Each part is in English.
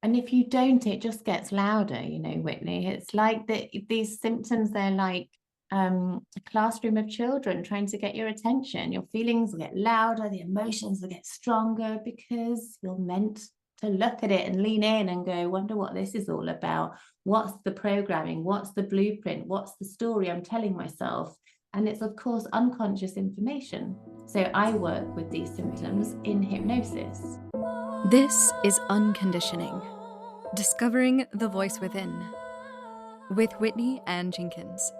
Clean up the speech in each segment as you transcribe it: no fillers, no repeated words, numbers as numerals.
And if you don't, it just gets louder, Whitney. It's like these symptoms, they're like a classroom of children trying to get your attention. Your feelings will get louder, the emotions will get stronger because you're meant to look at it and lean in and go, wonder what this is all about. What's the programming? What's the blueprint? What's the story I'm telling myself? And it's, of course, unconscious information. So I work with these symptoms in hypnosis. This is Unconditioning, Discovering the Voice Within, with Whitney and Jenkins.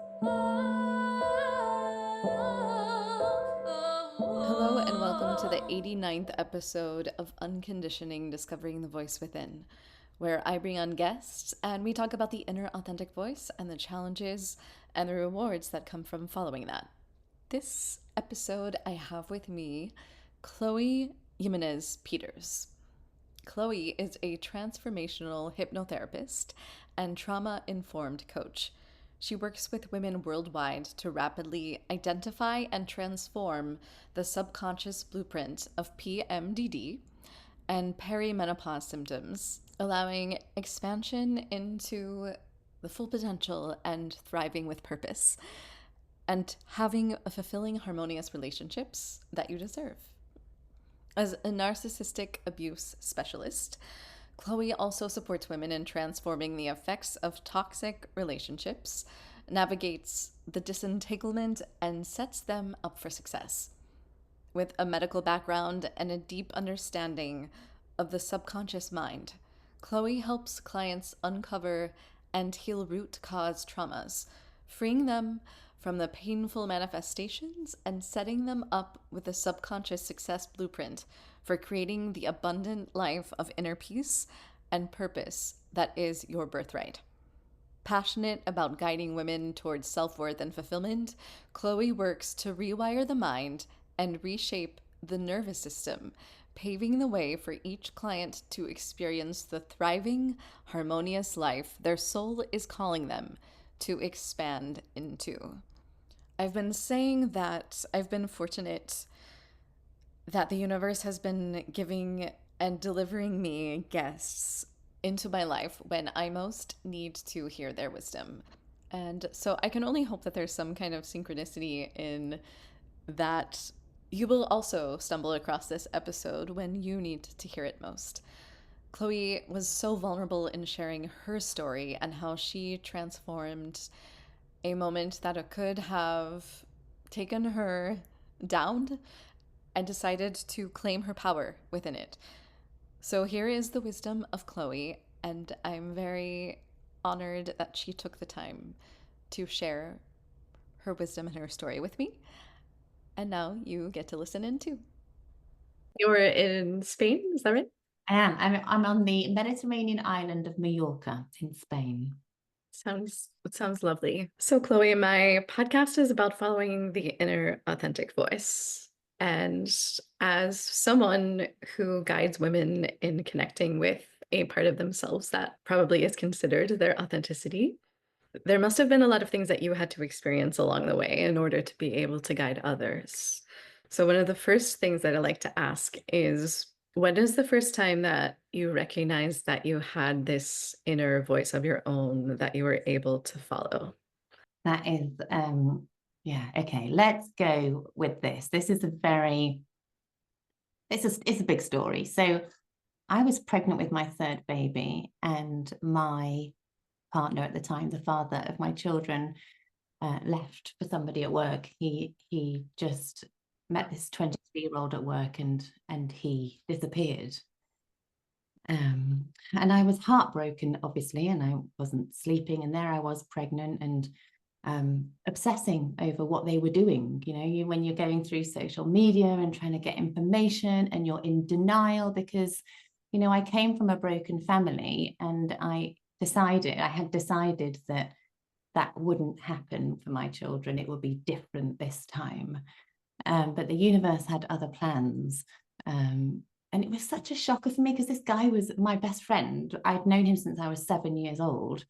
Hello and welcome to the 89th episode of Unconditioning, Discovering the Voice Within, where I bring on guests and we talk about the inner authentic voice and the challenges and the rewards that come from following that. This episode I have with me Chloe Jimenez Peters. Chloe is a transformational hypnotherapist and trauma-informed coach. She works with women worldwide to rapidly identify and transform the subconscious blueprint of PMDD and perimenopause symptoms, allowing expansion into the full potential and thriving with purpose, and having a fulfilling, harmonious relationships that you deserve. As a narcissistic abuse specialist, Chloe also supports women in transforming the effects of toxic relationships, navigates the disentanglement, and sets them up for success. With a medical background and a deep understanding of the subconscious mind, Chloe helps clients uncover and heal root cause traumas, freeing them from the painful manifestations and setting them up with a subconscious success blueprint for creating the abundant life of inner peace and purpose that is your birthright. Passionate about guiding women towards self-worth and fulfillment, Chloe works to rewire the mind and reshape the nervous system, paving the way for each client to experience the thriving, harmonious life their soul is calling them to expand into. I've been saying that I've been fortunate that the universe has been giving and delivering me guests into my life when I most need to hear their wisdom. And so I can only hope that there's some kind of synchronicity in that you will also stumble across this episode when you need to hear it most. Chloe was so vulnerable in sharing her story and how she transformed a moment that could have taken her down and decided to claim her power within it. So here is the wisdom of Chloe, and I'm very honored that she took the time to share her wisdom and her story with me. And now you get to listen in too. You're in Spain, is that right? I am. I'm on the Mediterranean island of Mallorca in Spain. Sounds lovely. So Chloe, my podcast is about following the inner authentic voice. And as someone who guides women in connecting with a part of themselves that probably is considered their authenticity, there must have been a lot of things that you had to experience along the way in order to be able to guide others. So one of the first things that I like to ask is, when is the first time that you recognized that you had this inner voice of your own that you were able to follow? That is, okay, let's go with this. This is it's a big story. So I was pregnant with my third baby, and my partner at the time, the father of my children, left for somebody at work. He just met this 23-year-old at work, and he disappeared. And I was heartbroken, obviously, and I wasn't sleeping. And there I was, pregnant, and obsessing over what they were doing. When you're going through social media and trying to get information, and you're in denial because, I came from a broken family, and I had decided that wouldn't happen for my children. It would be different this time. But the universe had other plans. And it was such a shocker for me because this guy was my best friend. I'd known him since I was 7 years old.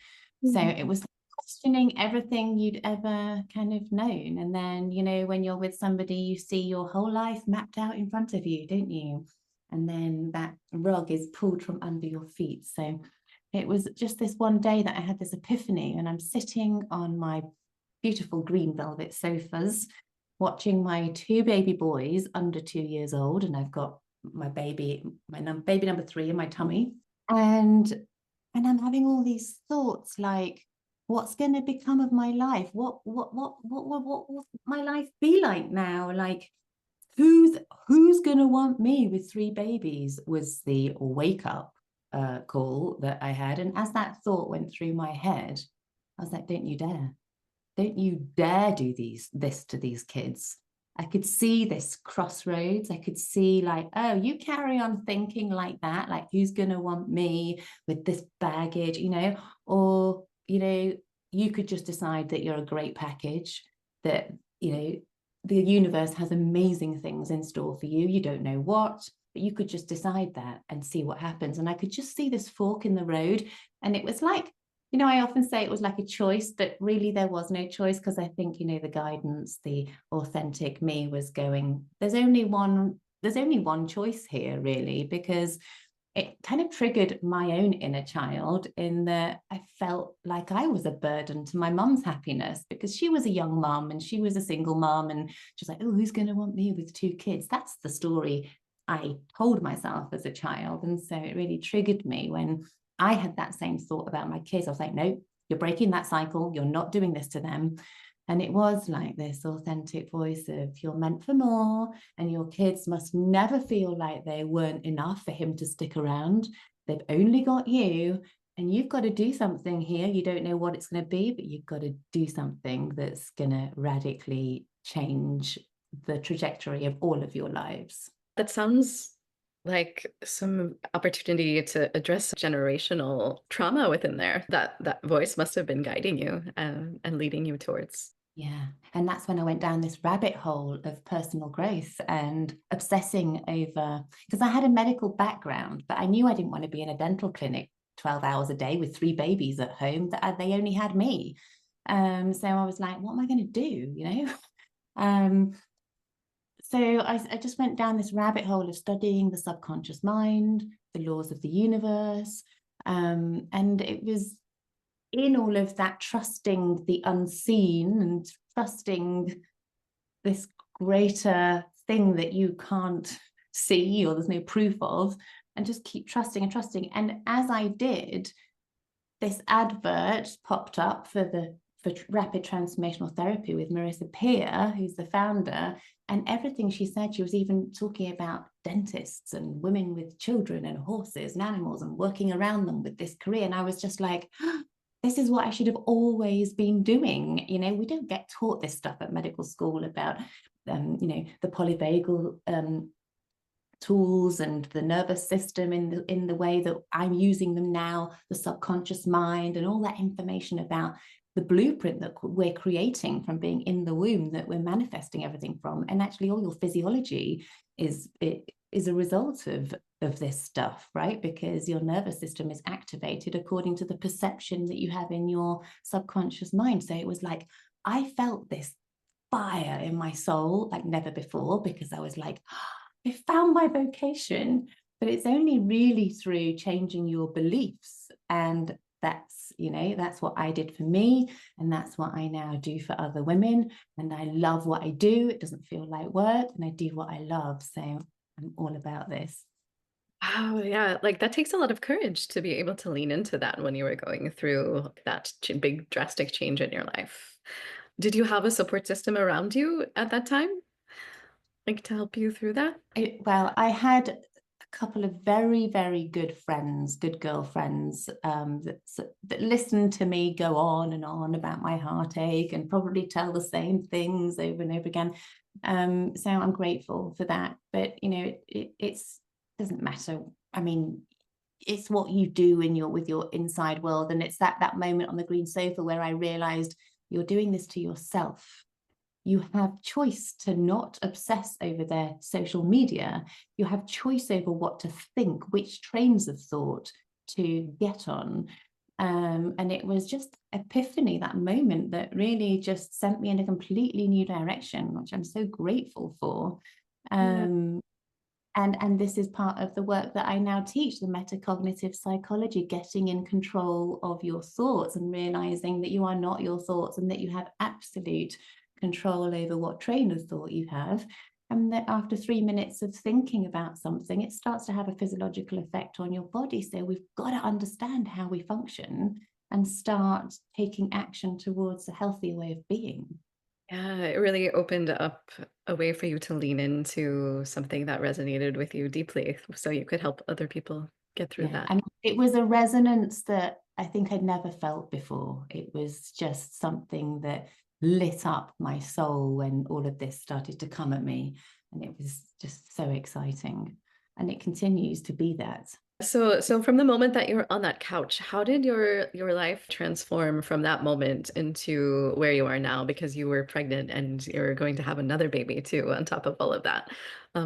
Mm-hmm. So it was questioning everything you'd ever kind of known. And then, when you're with somebody, you see your whole life mapped out in front of you, don't you? and then that rug is pulled from under your feet. So it was just this one day that I had this epiphany, and I'm sitting on my beautiful green velvet sofas watching my two baby boys under 2 years old, and I've got my baby number 3 in my tummy, and I'm having all these thoughts like, what's going to become of my life? What will my life be like now? Like, who's going to want me with 3 babies was the wake up call that I had. And as that thought went through my head, I was like, don't you dare do this to these kids. I could see this crossroads. I could see like, oh, you carry on thinking like that, like who's going to want me with this baggage, or, you could just decide that you're a great package, that, the universe has amazing things in store for you. You don't know what, but you could just decide that and see what happens. And I could just see this fork in the road. And it was like, I often say it was like a choice, but really there was no choice, because I think, the guidance, the authentic me was going, there's only one choice here, really, because it kind of triggered my own inner child in that I felt like I was a burden to my mum's happiness, because she was a young mum and she was a single mum, and she's like, oh, who's going to want me with 2 kids? That's the story I told myself as a child. And so it really triggered me when I had that same thought about my kids. I was like, no, you're breaking that cycle. You're not doing this to them. And it was like this authentic voice of, you're meant for more, and your kids must never feel like they weren't enough for him to stick around. They've only got you, and you've got to do something here. You don't know what it's going to be, but you've got to do something that's going to radically change the trajectory of all of your lives. That sounds like some opportunity to address generational trauma within there. That voice must have been guiding you and leading you towards. Yeah. And that's when I went down this rabbit hole of personal growth and obsessing over, because I had a medical background, but I knew I didn't want to be in a dental clinic 12 hours a day with 3 babies at home, that they only had me. So I was like, what am I going to do? So I just went down this rabbit hole of studying the subconscious mind, the laws of the universe. And it was in all of that, trusting the unseen and trusting this greater thing that you can't see or there's no proof of, and just keep trusting and trusting. And as I did, this advert popped up for rapid transformational therapy with Marissa Peer, who's the founder, and everything she said, she was even talking about dentists and women with children and horses and animals and working around them with this career. And I was just like, this is what I should have always been doing. We don't get taught this stuff at medical school about, the polyvagal tools and the nervous system in the way that I'm using them now, the subconscious mind, and all that information about the blueprint that we're creating from being in the womb, that we're manifesting everything from. And actually all your physiology is a result of this stuff, right? Because your nervous system is activated according to the perception that you have in your subconscious mind. So it was like, I felt this fire in my soul like never before, because I was like, I found my vocation. But it's only really through changing your beliefs. And that's what I did for me. And that's what I now do for other women. And I love what I do. It doesn't feel like work, and I do what I love. So I'm all about this. Wow, yeah, like that takes a lot of courage to be able to lean into that when you were going through that big drastic change in your life. Did you have a support system around you at that time, like to help you through that? Well, I had a couple of very, very good friends, good girlfriends, that listened to me go on and on about my heartache and probably tell the same things over and over again. So I'm grateful for that. But it doesn't matter. I mean, it's what you do with your inside world. And it's that moment on the green sofa where I realized, you're doing this to yourself. You have choice to not obsess over their social media. You have choice over what to think, which trains of thought to get on. And it was just epiphany, that moment, that really just sent me in a completely new direction, which I'm so grateful for. And this is part of the work that I now teach, the metacognitive psychology, getting in control of your thoughts and realizing that you are not your thoughts and that you have absolute control over what train of thought you have. And that after 3 minutes of thinking about something, it starts to have a physiological effect on your body. So we've got to understand how we function and start taking action towards a healthier way of being. Yeah, it really opened up a way for you to lean into something that resonated with you deeply so you could help other people get through that. And it was a resonance that I think I'd never felt before. It was just something that lit up my soul when all of this started to come at me. And it was just so exciting. And it continues to be that. So from the moment that you were on that couch, how did your life transform from that moment into where you are now? Because you were pregnant and you're going to have another baby too, on top of all of that.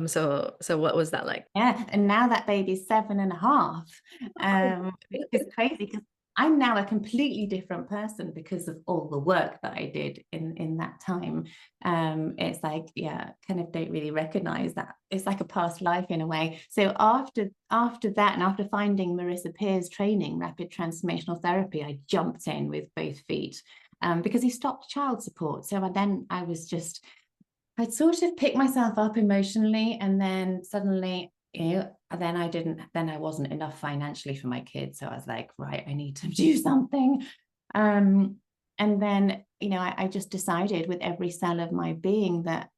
So what was that like? Yeah. And now that baby's 7.5. Which is crazy because I'm now a completely different person because of all the work that I did in that time. It's like, yeah, kind of don't really recognize that. It's like a past life in a way. So after that, and after finding Marissa Peer's training, rapid transformational therapy, I jumped in with both feet because he stopped child support. So I'd sort of picked myself up emotionally, and then suddenly, then I wasn't enough financially for my kids. So I was like, right, I need to do something. And then, I just decided with every cell of my being that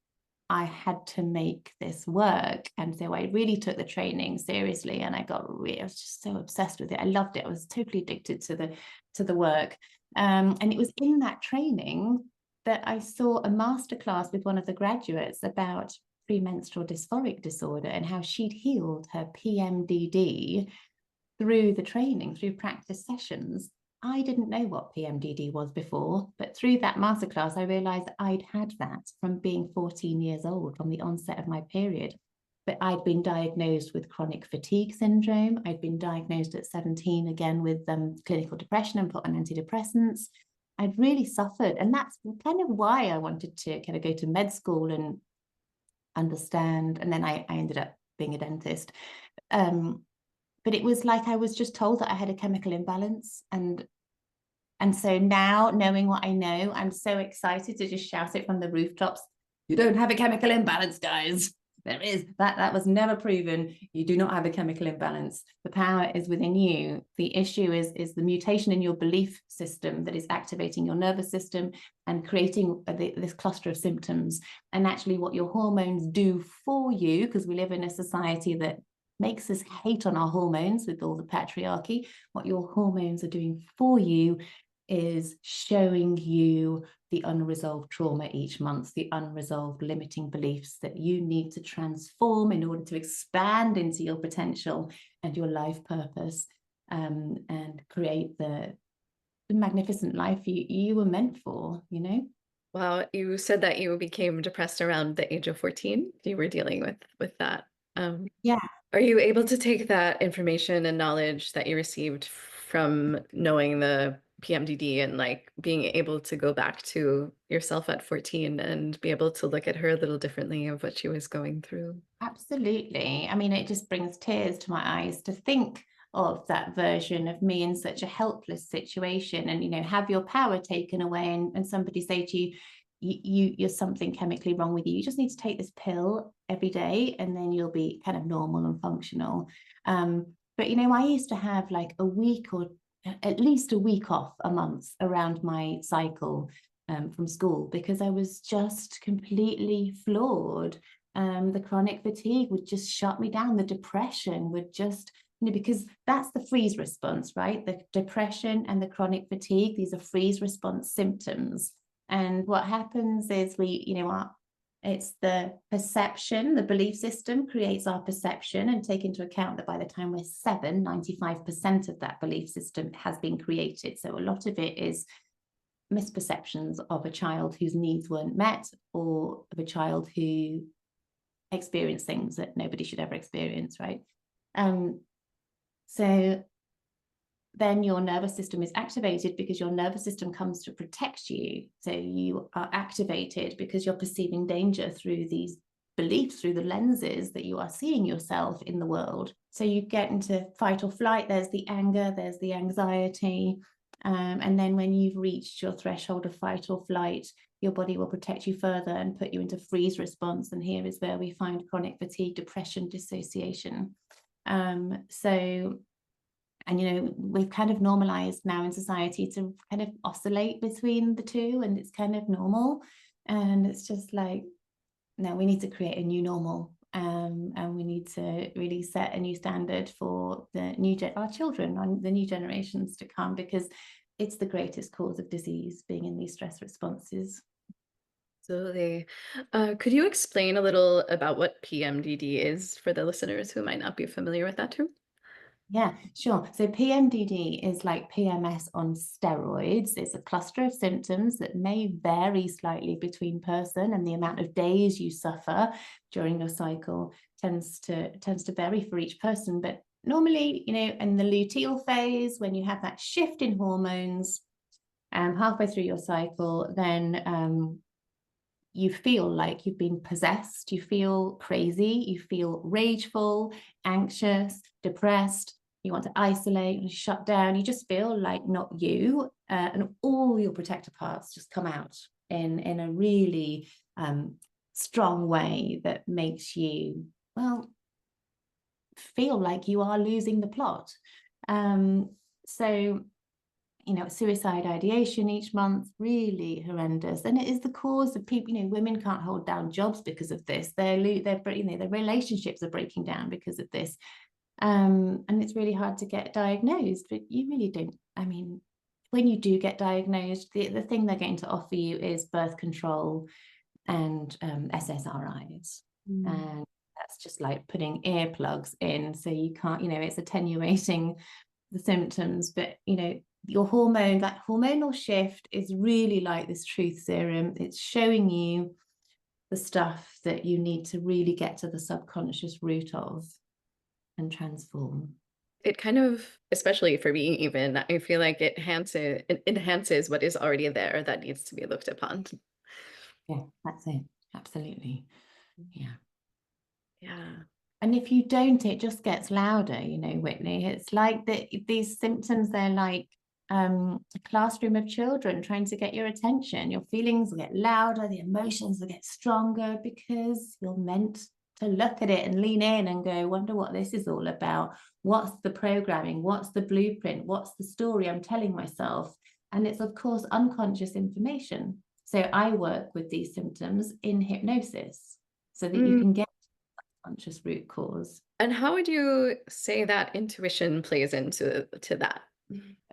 I had to make this work. And so I really took the training seriously, and I was just so obsessed with it. I loved it. I was totally addicted to the work. And it was in that training that I saw a masterclass with one of the graduates about premenstrual dysphoric disorder and how she'd healed her PMDD through the training, through practice sessions. I didn't know what PMDD was before, but through that masterclass, I realized I'd had that from being 14 years old, from the onset of my period. But I'd been diagnosed with chronic fatigue syndrome. I'd been diagnosed at 17 again with clinical depression and put on antidepressants. I'd really suffered. And that's kind of why I wanted to kind of go to med school and understand. And then I ended up being a dentist. But it was like I was just told that I had a chemical imbalance. And so now, knowing what I know, I'm so excited to just shout it from the rooftops. You don't have a chemical imbalance, guys. There is. That was never proven. You do not have a chemical imbalance. The power is within you. The issue is the mutation in your belief system that is activating your nervous system and creating this cluster of symptoms. And actually what your hormones do for you, because we live in a society that makes us hate on our hormones with all the patriarchy, what your hormones are doing for you is showing you the unresolved trauma each month, the unresolved limiting beliefs that you need to transform in order to expand into your potential and your life purpose, and create the magnificent life you were meant for, Wow, you said that you became depressed around the age of 14. You were dealing with that. Yeah. Are you able to take that information and knowledge that you received from knowing the PMDD and like being able to go back to yourself at 14 and be able to look at her a little differently of what she was going through? Absolutely. I mean, it just brings tears to my eyes to think of that version of me in such a helpless situation and, have your power taken away and somebody say to you, you're something chemically wrong with you. You just need to take this pill every day and then you'll be kind of normal and functional. But, I used to have like a week or at least a week off a month around my cycle from school because I was just completely floored. The chronic fatigue would just shut me down. The depression would just, because that's the freeze response, right? The depression and the chronic fatigue, these are freeze response symptoms. And what happens is it's the perception, the belief system creates our perception, and take into account that by the time we're 7, 95% of that belief system has been created. So a lot of it is misperceptions of a child whose needs weren't met or of a child who experienced things that nobody should ever experience, right? So then your nervous system is activated because your nervous system comes to protect you. So you are activated because you're perceiving danger through these beliefs, through the lenses that you are seeing yourself in the world. So you get into fight or flight, there's the anger, there's the anxiety. And then when you've reached your threshold of fight or flight, your body will protect you further and put you into freeze response. And here is where we find chronic fatigue, depression, dissociation. And, you know, we've kind of normalized now in society to kind of oscillate between the two, and it's kind of normal. And it's just like, no, we need to create a new normal. And we need to really set a new standard for our children and the new generations to come, because it's the greatest cause of disease, being in these stress responses. Absolutely. Could you explain a little about what PMDD is for the listeners who might not be familiar with that too? Yeah, sure. So PMDD is like PMS on steroids. It's a cluster of symptoms that may vary slightly between person, and the amount of days you suffer during your cycle tends to vary for each person. But normally, you know, in the luteal phase, when you have that shift in hormones, halfway through your cycle, then you feel like you've been possessed, you feel crazy, you feel rageful, anxious, depressed, you want to isolate and shut down, you just feel like not you, and all your protector parts just come out in a really strong way that makes you, well, feel like you are losing the plot. So, you know, suicide ideation each month, really horrendous. And it is the cause of people, you know, women can't hold down jobs because of this. Their relationships are breaking down because of this. And it's really hard to get diagnosed, but you really don't. I mean, when you do get diagnosed, the thing they're going to offer you is birth control and SSRIs. And that's just like putting earplugs in. So you can't, you know, it's attenuating the symptoms, but, you know, your hormone, that hormonal shift is really like this truth serum. It's showing you the stuff that you need to really get to the subconscious root of and transform. It kind of, especially for me even, I feel like it enhances what is already there that needs to be looked upon. Yeah, that's it. Absolutely. Yeah. Yeah. And if you don't, it just gets louder, you know, Whitney. It's like these symptoms, they're like a classroom of children trying to get your attention. Your feelings will get louder, the emotions will get stronger, because you're meant to look at it and lean in and go, wonder what this is all about. What's the programming? What's the blueprint? What's the story I'm telling myself? And it's, of course, unconscious information. So I work with these symptoms in hypnosis so that you can get conscious root cause. And how would you say that intuition plays into that?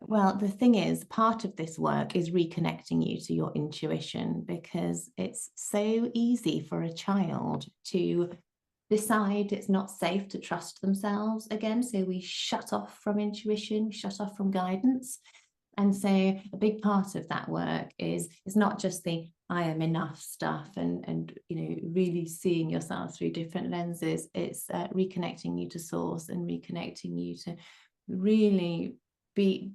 Well, the thing is, part of this work is reconnecting you to your intuition, because it's so easy for a child to decide it's not safe to trust themselves again. So we shut off from intuition, shut off from guidance. And so a big part of that work is not just the I am enough stuff and you know, really seeing yourself through different lenses. It's reconnecting you to source and reconnecting you to really be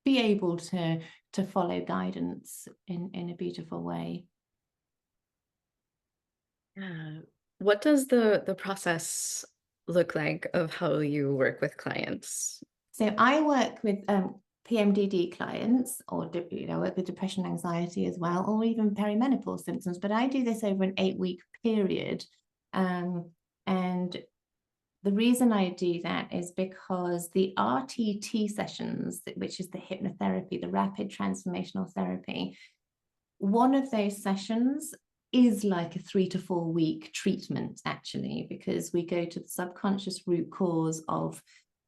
able to follow guidance in a beautiful way. Yeah. What does the process look like of how you work with clients? So I work with PMDD clients, or you know, work with depression, anxiety as well, or even perimenopause symptoms. But I do this over an 8-week period, and the reason I do that is because the RTT sessions, which is the hypnotherapy, the rapid transformational therapy, one of those sessions is like a 3 to 4 week treatment, actually, because we go to the subconscious root cause of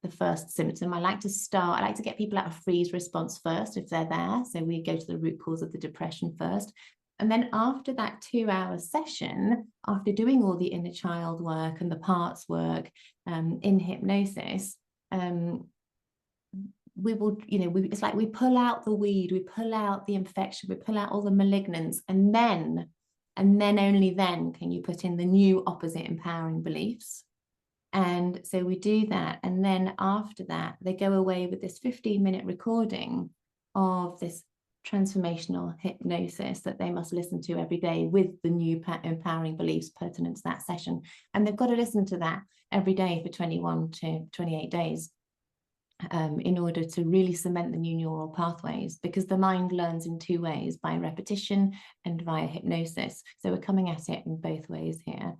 the first symptom. I like to get people out of freeze response first if they're there. So we go to the root cause of the depression first. And then after that 2-hour session, after doing all the inner child work and the parts work in hypnosis, we will, you know, it's like we pull out the weed, we pull out the infection, we pull out all the malignance, and then only then can you put in the new opposite empowering beliefs. And so we do that. And then after that, they go away with this 15-minute recording of this transformational hypnosis that they must listen to every day with the new empowering beliefs pertinent to that session. And they've got to listen to that every day for 21 to 28 days in order to really cement the new neural pathways, because the mind learns in two ways, by repetition and via hypnosis. So we're coming at it in both ways here.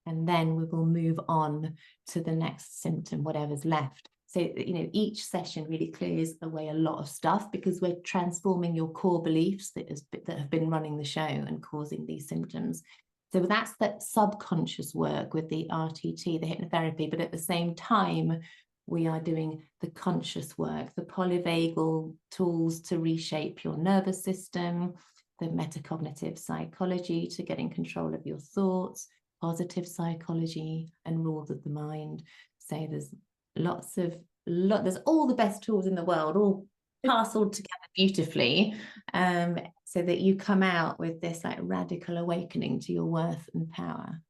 And then we will move on to the next symptom, whatever's left. So, each session really clears away a lot of stuff, because we're transforming your core beliefs that have been running the show and causing these symptoms. So that's that subconscious work with the RTT, the hypnotherapy, but at the same time, we are doing the conscious work, the polyvagal tools to reshape your nervous system, the metacognitive psychology to get in control of your thoughts, positive psychology and rules of the mind. So there's there's all the best tools in the world, all parceled together beautifully, so that you come out with this like radical awakening to your worth and power.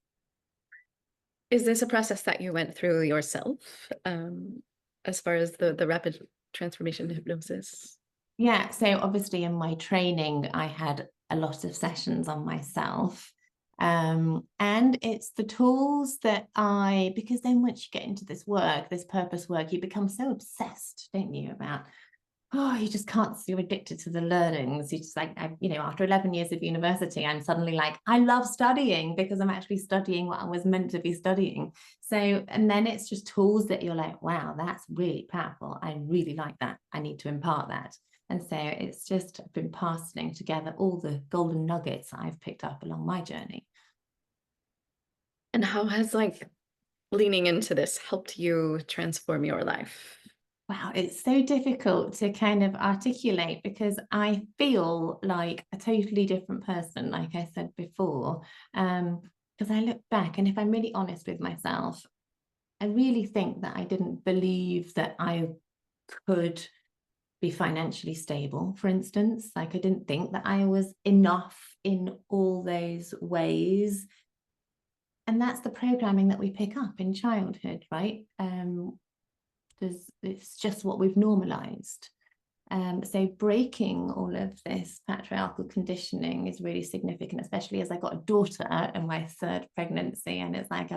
Is this a process that you went through yourself, as far as the rapid transformation hypnosis? Yeah, so obviously in my training, I had a lot of sessions on myself. And it's the tools that because then once you get into this work, this purpose work, you become so obsessed, don't you, about, you just can't, you're addicted to the learnings. You just like, after 11 years of university, I'm suddenly like, I love studying because I'm actually studying what I was meant to be studying. So, and then it's just tools that you're like, wow, that's really powerful. I really like that. I need to impart that. And so it's just been parceling together all the golden nuggets I've picked up along my journey. And how has leaning into this helped you transform your life? Wow, it's so difficult to kind of articulate, because I feel like a totally different person, like I said before, because I look back, and if I'm really honest with myself, I really think that I didn't believe that I could be financially stable, for instance. Like, I didn't think that I was enough in all those ways. And that's the programming that we pick up in childhood, right? It's just what we've normalized. So breaking all of this patriarchal conditioning is really significant, especially as I got a daughter in my third pregnancy. And it's like,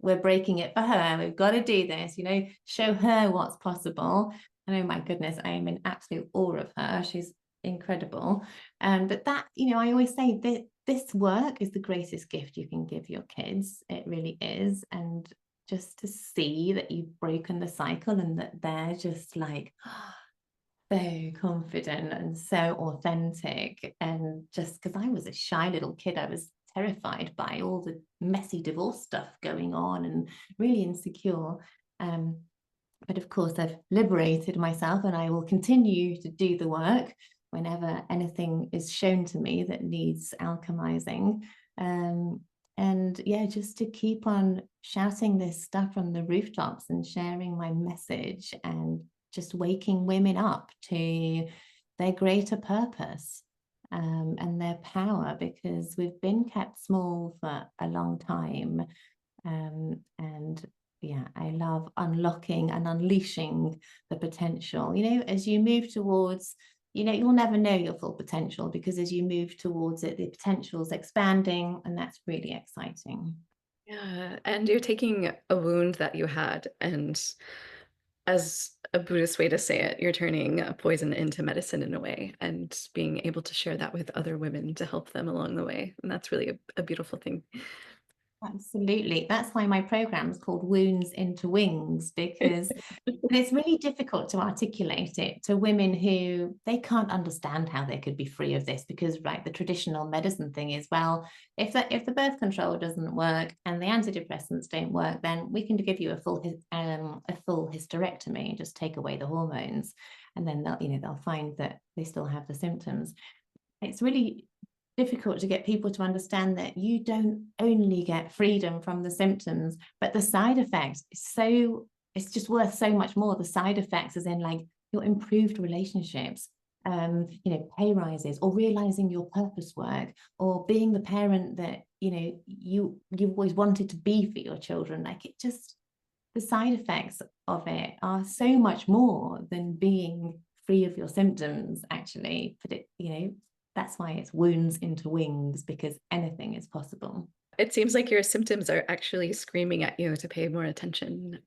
we're breaking it for her. We've got to do this, show her what's possible. And oh my goodness, I am in absolute awe of her. She's incredible. But that, I always say that this work is the greatest gift you can give your kids. It really is. And just to see that you've broken the cycle and that they're just like so confident and so authentic. And just because I was a shy little kid, I was terrified by all the messy divorce stuff going on and really insecure. But of course, I've liberated myself, and I will continue to do the work whenever anything is shown to me that needs alchemizing. And yeah, just to keep on shouting this stuff from the rooftops and sharing my message and just waking women up to their greater purpose and their power, because we've been kept small for a long time. And yeah, I love unlocking and unleashing the potential. As you move towards, you'll never know your full potential, because as you move towards it, the potential is expanding, and that's really exciting. Yeah, and you're taking a wound that you had, and as a Buddhist way to say it, you're turning a poison into medicine in a way, and being able to share that with other women to help them along the way. And that's really a beautiful thing. Absolutely. That's why my program is called Wounds into Wings, because it's really difficult to articulate it to women who they can't understand how they could be free of this, because the traditional medicine thing is, well, if the birth control doesn't work and the antidepressants don't work, then we can give you a full hysterectomy and just take away the hormones, and then they'll find that they still have the symptoms. It's really difficult to get people to understand that you don't only get freedom from the symptoms, but the side effects it's just worth so much more. The side effects, as in your improved relationships, pay rises, or realizing your purpose work, or being the parent that you've always wanted to be for your children. The side effects of it are so much more than being free of your symptoms, actually. But it, you know, that's why it's wounds into wings, because anything is possible. It seems like your symptoms are actually screaming at you to pay more attention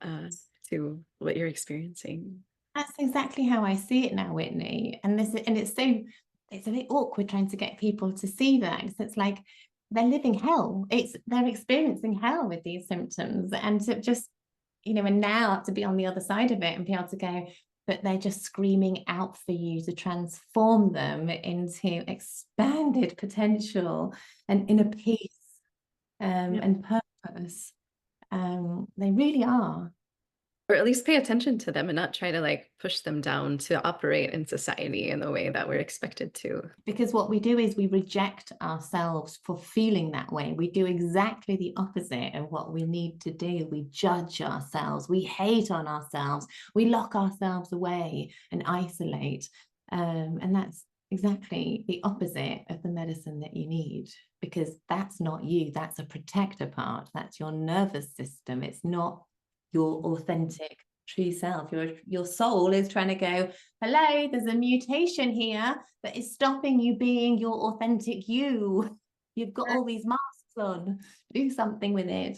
to what you're experiencing. That's exactly how I see it now, Whitney. And it's a bit awkward trying to get people to see that, because it's like they're living hell. They're experiencing hell with these symptoms, and to just, you know, and now to be on the other side of it and be able to go, but they're just screaming out for you to transform them into expanded potential and inner peace and purpose. They really are. Or at least pay attention to them and not try to like push them down to operate in society in the way that we're expected to. Because what we do is we reject ourselves for feeling that way. We do exactly the opposite of what we need to do. We judge ourselves, we hate on ourselves, we lock ourselves away and isolate. And that's exactly the opposite of the medicine that you need, because that's not you. That's a protector part. That's your nervous system. It's not your authentic true self. Your soul is trying to go, hello, there's a mutation here that is stopping you being your authentic you. You've got all these masks on. Do something with it.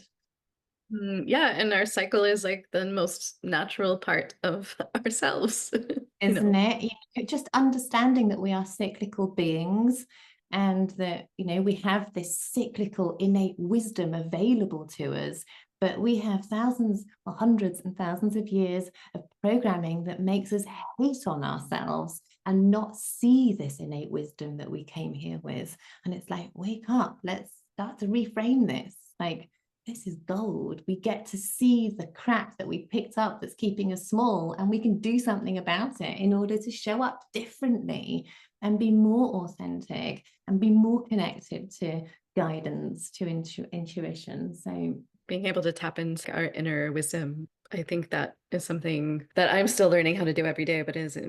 Yeah, and our cycle is like the most natural part of ourselves. Isn't it? Just understanding that we are cyclical beings, and that, you know, we have this cyclical innate wisdom available to us, but we have thousands or hundreds and thousands of years of programming that makes us hate on ourselves and not see this innate wisdom that we came here with. And it's like, wake up, let's start to reframe this. Like, this is gold. We get to see the crap that we picked up that's keeping us small, and we can do something about it in order to show up differently and be more authentic and be more connected to guidance, to intuition. So being able to tap into our inner wisdom, I think that is something that I'm still learning how to do every day, but is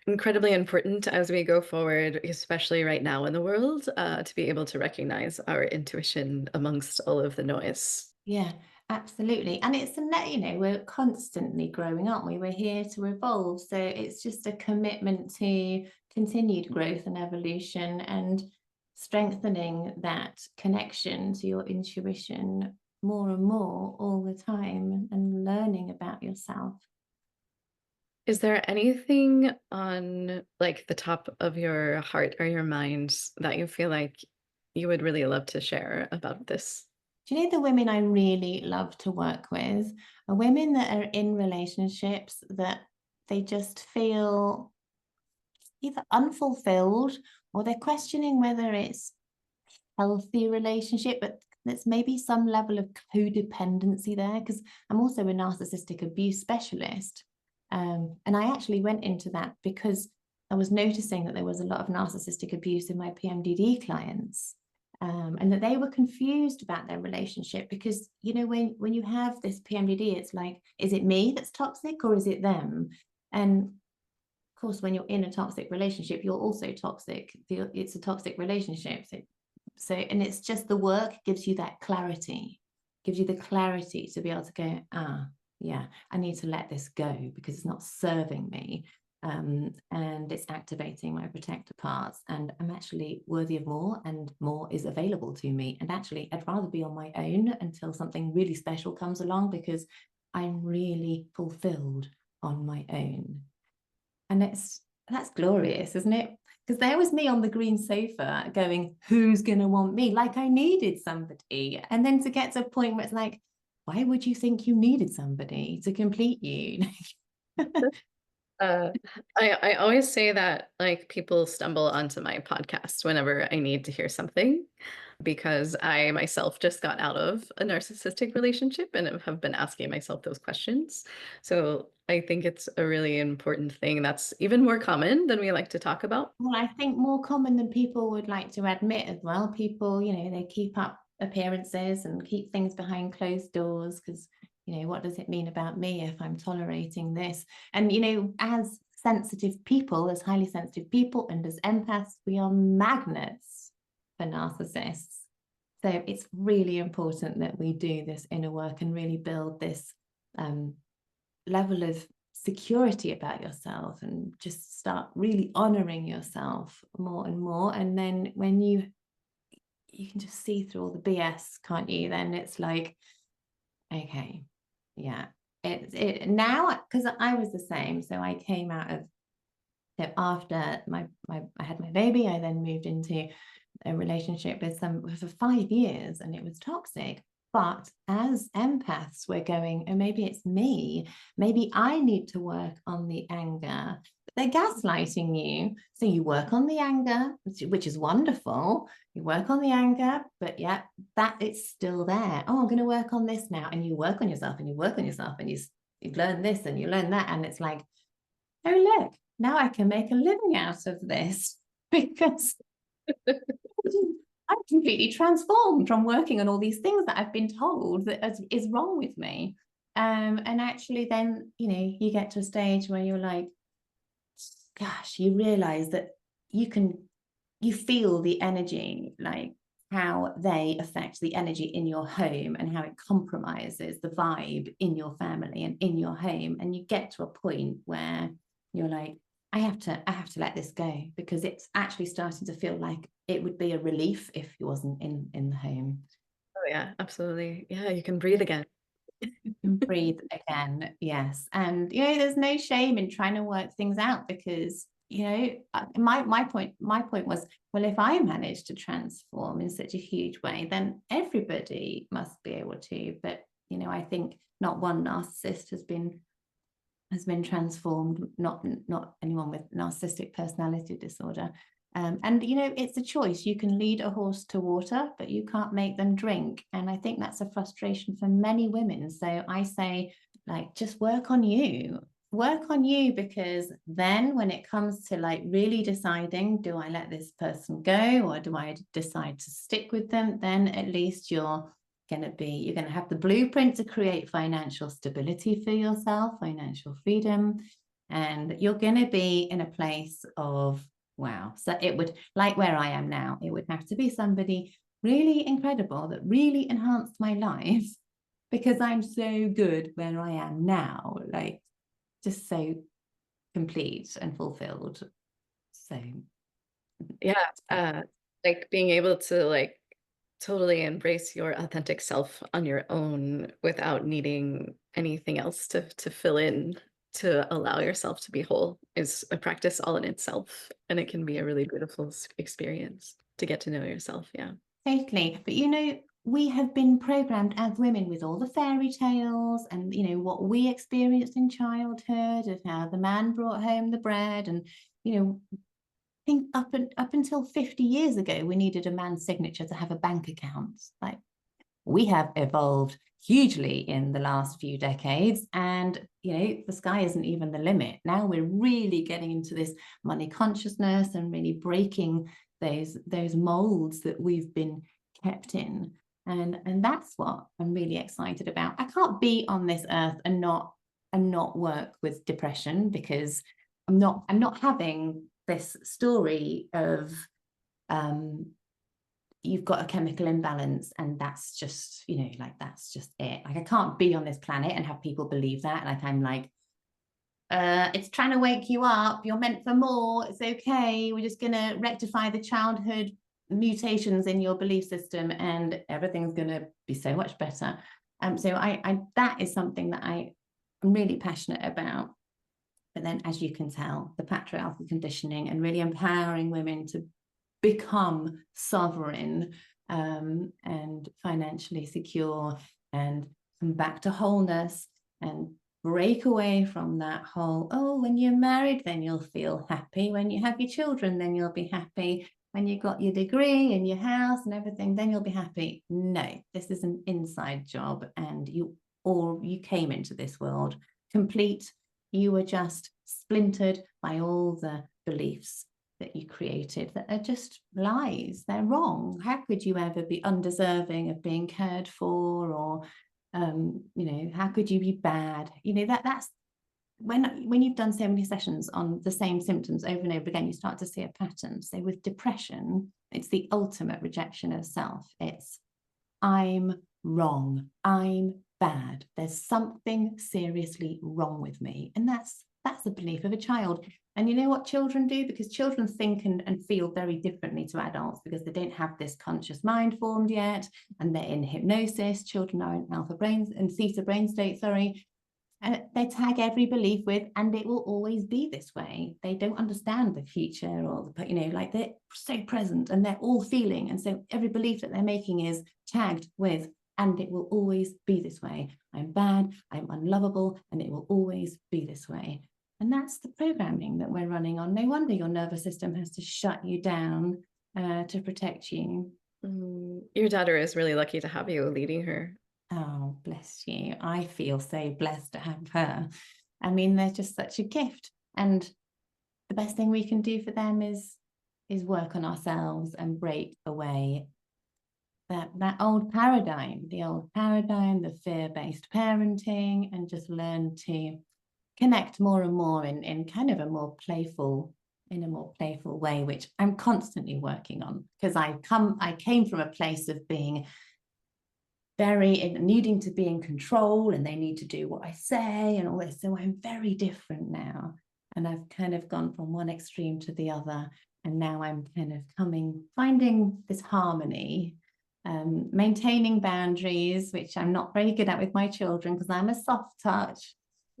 incredibly important as we go forward, especially right now in the world, to be able to recognize our intuition amongst all of the noise. Yeah, absolutely. And it's you know, we're constantly growing, aren't we? We're here to evolve. So it's just a commitment to continued growth and evolution, and strengthening that connection to your intuition more and more all the time, and learning about yourself. Is there anything on like the top of your heart or your mind that you feel like you would really love to share about this? Do you know, the women I really love to work with are women that are in relationships that they just feel either unfulfilled, or they're questioning whether it's healthy relationship, but there's maybe some level of codependency there, because I'm also a narcissistic abuse specialist. And I actually went into that because I was noticing that there was a lot of narcissistic abuse in my PMDD clients, and that they were confused about their relationship, because, you know, when you have this PMDD, it's like, is it me that's toxic or is it them? And of course, when you're in a toxic relationship, you're also toxic. It's a toxic relationship. So, and it's just the work gives you that clarity, gives you the clarity to be able to go, yeah, I need to let this go because it's not serving me. And it's activating my protector parts, and I'm actually worthy of more, and more is available to me. And actually, I'd rather be on my own until something really special comes along, because I'm really fulfilled on my own. And that's glorious, isn't it? Because there was me on the green sofa going, who's going to want me? Like I needed somebody. And then to get to a point where it's like, why would you think you needed somebody to complete you? I always say that like people stumble onto my podcast whenever I need to hear something, because I myself just got out of a narcissistic relationship and have been asking myself those questions. So I think it's a really important thing that's even more common than we like to talk about. Well, I think more common than people would like to admit as well. People, you know, they keep up appearances and keep things behind closed doors, because, you know, what does it mean about me if I'm tolerating this? And, you know, as sensitive people, as highly sensitive people, and as empaths, we are magnets for narcissists. So it's really important that we do this inner work and really build this level of security about yourself and just start really honoring yourself more and more. And then when you can just see through all the BS, can't you? Then it's like, okay, yeah, it now, because I was the same. So I came out of, so after I had my baby, I then moved into a relationship with for 5 years, and it was toxic. But as empaths, we're going, oh, maybe it's me. Maybe I need to work on the anger. They're gaslighting you. So you work on the anger, which is wonderful. You work on the anger, but yeah, that it's still there. Oh, I'm going to work on this now. And you work on yourself and you work on yourself and you learn this and you learn that. And it's like, oh, look, now I can make a living out of this because I'm completely transformed from working on all these things that I've been told that is wrong with me. And actually then, you get to a stage where you're like, gosh, you realize that you feel the energy, like how they affect the energy in your home and how it compromises the vibe in your family and in your home. And you get to a point where you're like, I have to let this go, because it's actually starting to feel like it would be a relief if he wasn't in the home. Oh yeah, absolutely. Yeah, you can breathe again. You can breathe again, yes. And there's no shame in trying to work things out, because my point was, well, if I manage to transform in such a huge way, then everybody must be able to. But I think not one narcissist has been transformed, not anyone with narcissistic personality disorder. And it's a choice. You can lead a horse to water, but you can't make them drink. And I think that's a frustration for many women. So I say, like, just work on you, because then when it comes to like really deciding, do I let this person go or do I decide to stick with them, then at least you're going to have the blueprint to create financial stability for yourself, financial freedom, and you're going to be in a place of wow. So it would, like where I am now, it would have to be somebody really incredible that really enhanced my life, because I'm so good where I am now, like just so complete and fulfilled. So yeah, like being able to like totally embrace your authentic self on your own without needing anything else to fill in, to allow yourself to be whole, is a practice all in itself, and it can be a really beautiful experience to get to know yourself. Yeah, totally. But we have been programmed as women with all the fairy tales and what we experienced in childhood, of how the man brought home the bread, and I think up until 50 years ago, we needed a man's signature to have a bank account. Like, we have evolved hugely in the last few decades, and the sky isn't even the limit. Now we're really getting into this money consciousness and really breaking those molds that we've been kept in, and that's what I'm really excited about. I can't be on this earth and not work with depression, because I'm not having this story of you've got a chemical imbalance and that's just that's just it. Like, I can't be on this planet and have people believe that, like I'm like, it's trying to wake you up, you're meant for more, it's okay, we're just gonna rectify the childhood mutations in your belief system and everything's gonna be so much better. So I that is something that I'm really passionate about. But then, as you can tell, the patriarchal conditioning and really empowering women to become sovereign and financially secure and come back to wholeness and break away from that whole, oh, when you're married, then you'll feel happy. When you have your children, then you'll be happy. When you got your degree and your house and everything, then you'll be happy. No, this is an inside job, and you came into this world complete. You were just splintered by all the beliefs that you created that are just lies. They're wrong. How could you ever be undeserving of being cared for, or how could you be bad? That's when you've done so many sessions on the same symptoms over and over again, you start to see a pattern. So with depression, it's the ultimate rejection of self. It's I'm wrong, I'm bad. There's something seriously wrong with me. And that's the belief of a child. And you know what children do? Because children think and feel very differently to adults because they don't have this conscious mind formed yet. And they're in hypnosis. Children are in alpha brains and theta brain state, sorry. And they tag every belief with, and it will always be this way. They don't understand the future or, you know, like they're so present and they're all feeling. And so every belief that they're making is tagged with, and it will always be this way. I'm bad, I'm unlovable, and it will always be this way. And that's the programming that we're running on. No wonder your nervous system has to shut you down to protect you. Your daughter is really lucky to have you leading her. Oh, bless you. I feel so blessed to have her. I mean, they're just such a gift. And the best thing we can do for them is work on ourselves and break away that old paradigm, the fear-based parenting, and just learn to connect more and more in kind of a more playful way, which I'm constantly working on, because I came from a place of being very needing to be in control, and they need to do what I say and all this. So I'm very different now, and I've kind of gone from one extreme to the other, and now I'm kind of finding this harmony, maintaining boundaries, which I'm not very good at with my children because I'm a soft touch,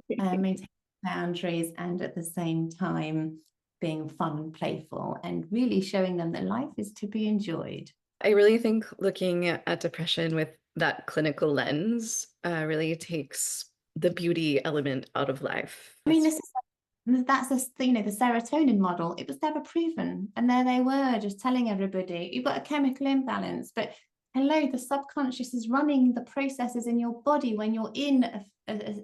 maintaining boundaries, and at the same time being fun and playful and really showing them that life is to be enjoyed. I really think looking at depression with that clinical lens really takes the beauty element out of life. I mean, that's the serotonin model. It was never proven, and there they were just telling everybody you've got a chemical imbalance, but hello, the subconscious is running the processes in your body. When you're in a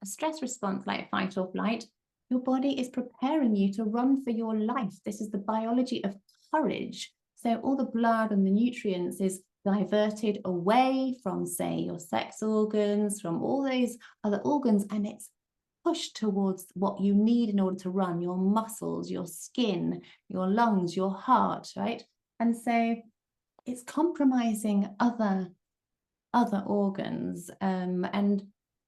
stress response like fight or flight, your body is preparing you to run for your life. This is the biology of courage. So all the blood and the nutrients is diverted away from, say, your sex organs, from all those other organs, and it's pushed towards what you need in order to run: your muscles, your skin, your lungs, your heart, right? And so it's compromising other organs, and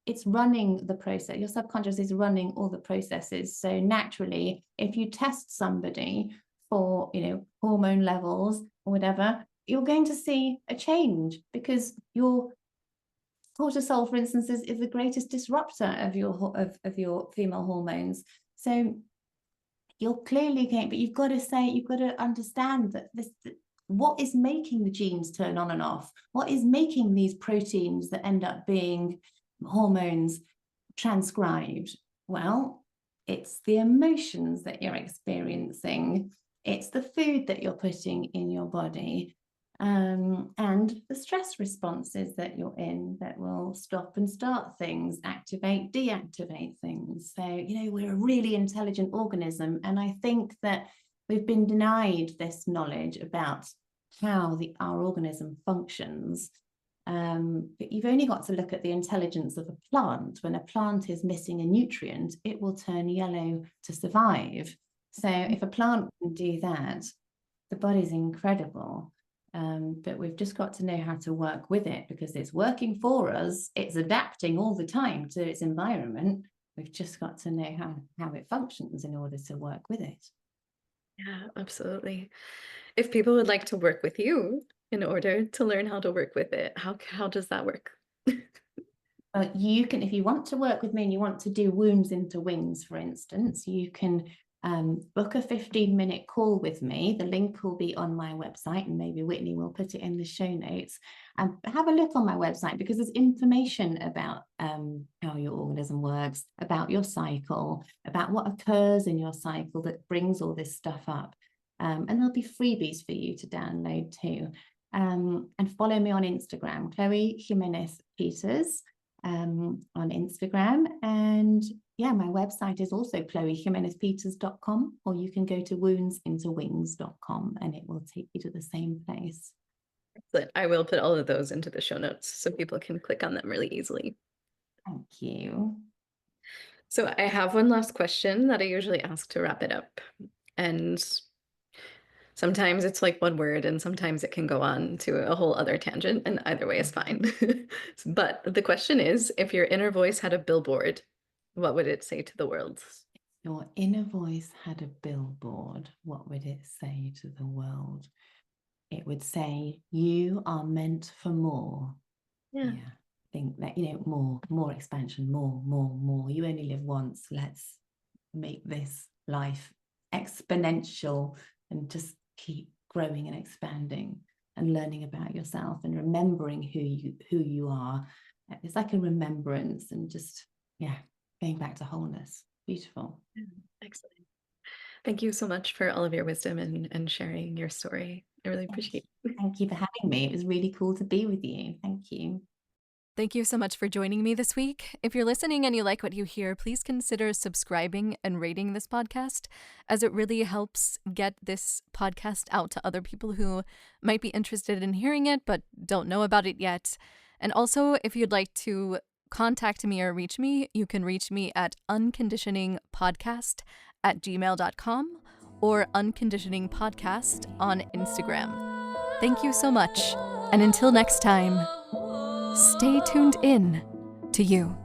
it's running the process. Your subconscious is running all the processes. So naturally, if you test somebody for, you know, hormone levels or whatever, you're going to see a change, because your cortisol, for instance, is the greatest disruptor of your female hormones. So you're clearly going, but you've got to understand that what is making the genes turn on and off? What is making these proteins that end up being hormones transcribed? Well, it's the emotions that you're experiencing. It's the food that you're putting in your body, and the stress responses that you're in that will stop and start things, activate, deactivate things. So, you know, we're a really intelligent organism. And I think that we've been denied this knowledge about how our organism functions. But you've only got to look at the intelligence of a plant. When a plant is missing a nutrient, it will turn yellow to survive. So if a plant can do that, the body's incredible. But we've just got to know how to work with it, because it's working for us. It's adapting all the time to its environment. We've just got to know how it functions in order to work with it. Yeah, absolutely. If people would like to work with you in order to learn how to work with it, how does that work? You can, if you want to work with me and you want to do wounds into wings, for instance, you can book a 15-minute call with me. The link will be on my website, and maybe Whitney will put it in the show notes. Have a look on my website, because there's information about how your organism works, about your cycle, about what occurs in your cycle that brings all this stuff up. And there'll be freebies for you to download too. And follow me on Instagram, Chloe Jimenez Peters, on Instagram. And yeah, my website is also chloejimenezpeters.com, or you can go to woundsintowings.com and it will take you to the same place. Excellent. I will put all of those into the show notes so people can click on them really easily. Thank you. So I have one last question that I usually ask to wrap it up. And Sometimes it's like one word, and sometimes it can go on to a whole other tangent, and either way is fine. But the question is, if your inner voice had a billboard, what would it say to the world? Your inner voice had a billboard, what would it say to the world? It would say, you are meant for more. Yeah. Think that, more expansion, more. You only live once. Let's make this life exponential and just keep growing and expanding and learning about yourself and remembering who you are. It's like a remembrance and just, going back to wholeness. Beautiful. Excellent. Thank you so much for all of your wisdom and sharing your story. I really appreciate it. Thank you for having me. It was really cool to be with you. Thank you. Thank you so much for joining me this week. If you're listening and you like what you hear, please consider subscribing and rating this podcast, as it really helps get this podcast out to other people who might be interested in hearing it but don't know about it yet. And also, if you'd like to contact me or reach me, you can reach me at unconditioningpodcast@gmail.com or unconditioningpodcast on Instagram. Thank you so much. And until next time, stay tuned in to you.